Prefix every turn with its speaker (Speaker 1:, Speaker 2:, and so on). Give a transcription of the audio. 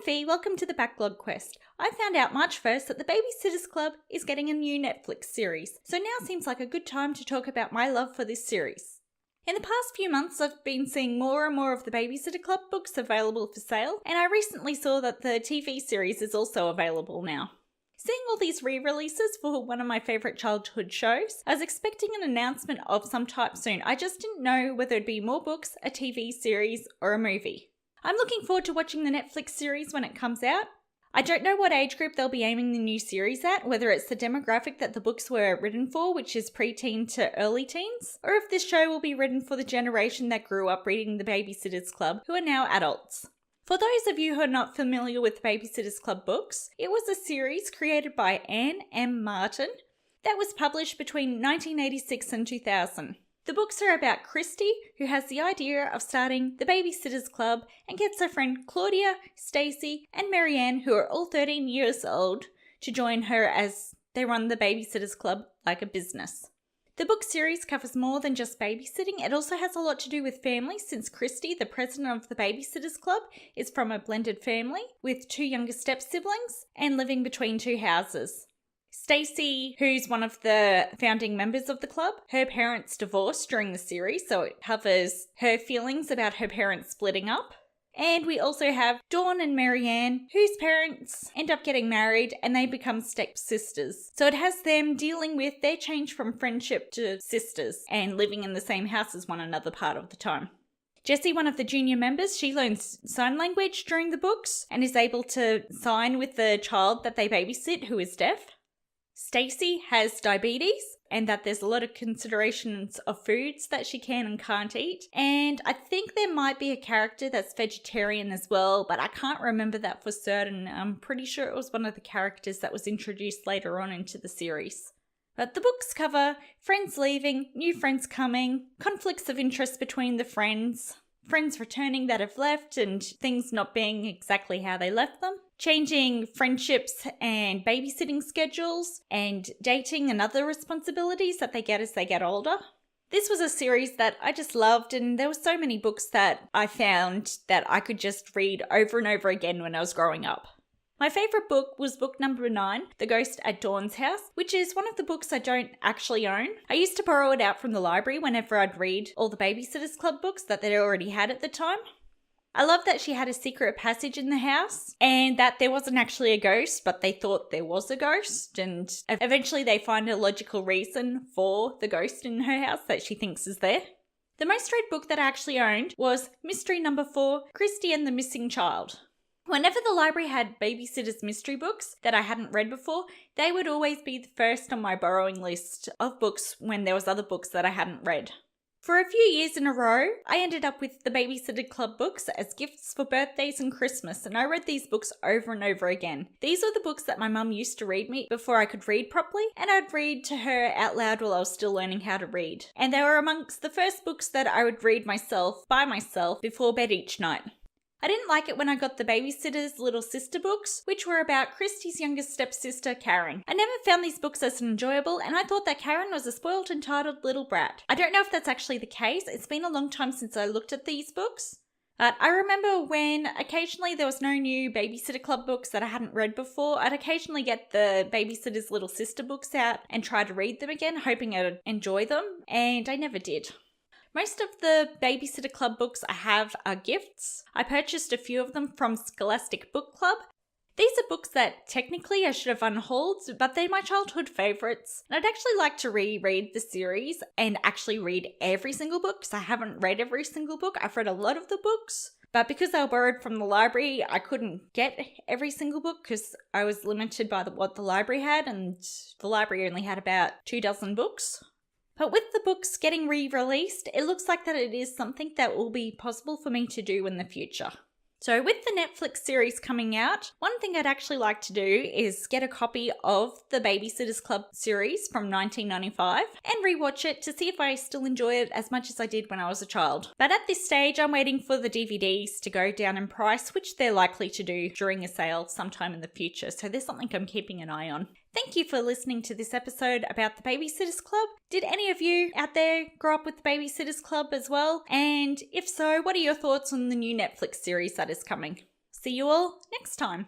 Speaker 1: I'm Fee, welcome to the Backlog Quest. I found out March 1st that the Babysitters Club is getting a new Netflix series, so now seems like a good time to talk about my love for this series. In the past few months, I've been seeing more and more of the Babysitter Club books available for sale, and I recently saw that the TV series is also available now. Seeing all these re-releases for one of my favourite childhood shows, I was expecting an announcement of some type soon. I just didn't know whether it'd be more books, a TV series, or a movie. I'm looking forward to watching the Netflix series when it comes out. I don't know what age group they'll be aiming the new series at, whether it's the demographic that the books were written for, which is pre-teen to early teens, or if this show will be written for the generation that grew up reading the Babysitters Club, who are now adults. For those of you who are not familiar with the Babysitters Club books, it was a series created by Anne M. Martin that was published between 1986 and 2000. The books are about Christy, who has the idea of starting the Babysitters Club and gets her friend Claudia, Stacy, and Marianne, who are all 13 years old, to join her as they run the Babysitters Club like a business. The book series covers more than just babysitting. It also has a lot to do with family, since Christy, the president of the Babysitters Club, is from a blended family with two younger step-siblings and living between two houses. Stacy, who's one of the founding members of the club, her parents divorced during the series, so it covers her feelings about her parents splitting up. And we also have Dawn and Marianne, whose parents end up getting married and they become step-sisters. So it has them dealing with their change from friendship to sisters and living in the same house as one another part of the time. Jessie, one of the junior members, she learns sign language during the books and is able to sign with the child that they babysit who is deaf. Stacy has diabetes and that there's a lot of considerations of foods that she can and can't eat. And I think there might be a character that's vegetarian as well, but I can't remember that for certain. I'm pretty sure it was one of the characters that was introduced later on into the series. But the books cover friends leaving, new friends coming, conflicts of interest between the friends returning that have left and things not being exactly how they left them, changing friendships and babysitting schedules, and dating and other responsibilities that they get as they get older. This was a series that I just loved, and there were so many books that I found that I could just read over and over again when I was growing up. My favourite book was book number 9, The Ghost at Dawn's House, which is one of the books I don't actually own. I used to borrow it out from the library whenever I'd read all the Babysitters Club books that they already had at the time. I love that she had a secret passage in the house and that there wasn't actually a ghost, but they thought there was a ghost, and eventually they find a logical reason for the ghost in her house that she thinks is there. The most read book that I actually owned was Mystery Number 4, Christy and the Missing Child. Whenever the library had babysitters mystery books that I hadn't read before, they would always be the first on my borrowing list of books when there was other books that I hadn't read. For a few years in a row, I ended up with the Babysitter Club books as gifts for birthdays and Christmas, and I read these books over and over again. These were the books that my mum used to read me before I could read properly, and I'd read to her out loud while I was still learning how to read. And they were amongst the first books that I would read myself, by myself, before bed each night. I didn't like it when I got the Babysitter's Little Sister books, which were about Christy's youngest stepsister, Karen. I never found these books as enjoyable, and I thought that Karen was a spoiled, entitled little brat. I don't know if that's actually the case. It's been a long time since I looked at these books. But I remember when occasionally there was no new Babysitter Club books that I hadn't read before, I'd occasionally get the Babysitter's Little Sister books out and try to read them again, hoping I'd enjoy them, and I never did. Most of the Babysitter Club books I have are gifts. I purchased a few of them from Scholastic Book Club. These are books that technically I should have unhauled, but they're my childhood favourites. And I'd actually like to reread the series and actually read every single book, because I haven't read every single book. I've read a lot of the books, but because they were borrowed from the library, I couldn't get every single book because I was limited by what the library had, and the library only had about 24 books. But with the books getting re-released, it looks like that it is something that will be possible for me to do in the future. So with the Netflix series coming out, one thing I'd actually like to do is get a copy of the Babysitters Club series from 1995 and rewatch it to see if I still enjoy it as much as I did when I was a child. But at this stage, I'm waiting for the DVDs to go down in price, which they're likely to do during a sale sometime in the future. So there's something I'm keeping an eye on. Thank you for listening to this episode about the Babysitters Club. Did any of you out there grow up with the Babysitters Club as well? And if so, what are your thoughts on the new Netflix series that is coming? See you all next time.